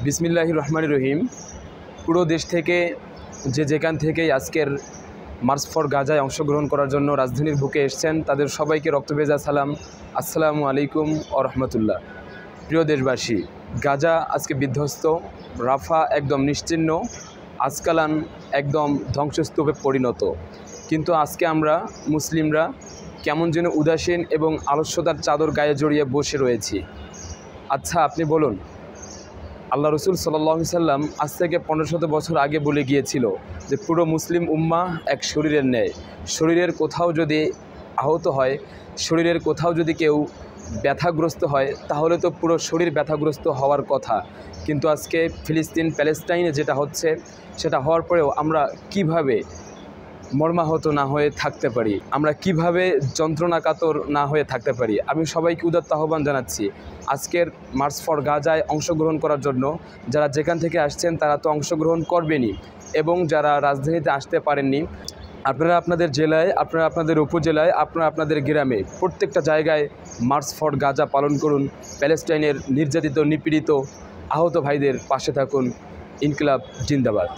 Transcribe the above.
বিসমিল্লাহির রহমানির রহিম। পুরো দেশ থেকে যেখান থেকেই আজকের মার্চ ফর গাজায় অংশগ্রহণ করার জন্য রাজধানীর বুকে এসেছেন তাদের সবাইকে রক্তভেজা সালাম, আসসালামু আলাইকুম ও রহমতুল্লাহ। প্রিয় দেশবাসী, গাজা আজকে বিধ্বস্ত, রাফা একদম নিশ্চিহ্ন, আসকালান একদম ধ্বংসস্তূপে পরিণত। কিন্তু আজকে আমরা মুসলিমরা কেমন যেন উদাসীন এবং আলস্যতার চাদর গায়ে জড়িয়ে বসে রয়েছি। আচ্ছা, আপনি বলুন, আল্লাহ রসুল সাল্লাল্লাহু আলাইহি সাল্লাম আজ থেকে 1500 বছর আগে বলে গিয়েছিল যে পুরো মুসলিম উম্মাহ এক শরীরের ন্যায়। শরীরের কোথাও যদি আহত হয়, শরীরের কোথাও যদি কেউ ব্যথাগ্রস্ত হয়, তাহলে তো পুরো শরীর ব্যথাগ্রস্ত হওয়ার কথা। কিন্তু আজকে ফিলিস্তিন প্যালেস্টাইনে যেটা হচ্ছে, সেটা হওয়ার পরেও আমরা কিভাবে মর্মাহত না হয়ে থাকতে পারি, আমরা কিভাবে যন্ত্রণাকাতর না হয়ে থাকতে পারি। আমি সবাইকে উদাত্ত আহ্বান জানাচ্ছি আজকের মার্চ ফর গাজায় অংশগ্রহণ করার জন্য। যারা যেখান থেকে আসছেন তারা তো অংশগ্রহণ করবেনই, এবং যারা রাজধানীতে আসতে পারেননি, আপনারা আপনাদের জেলায়, আপনারা আপনাদের উপজেলায়, আপনারা আপনাদের গ্রামে প্রত্যেকটা জায়গায় মার্চ ফর গাজা পালন করুন। প্যালেস্টাইনের নির্যাতিত, নিপীড়িত, আহত ভাইদের পাশে থাকুন। ইনকিলাব জিন্দাবাদ।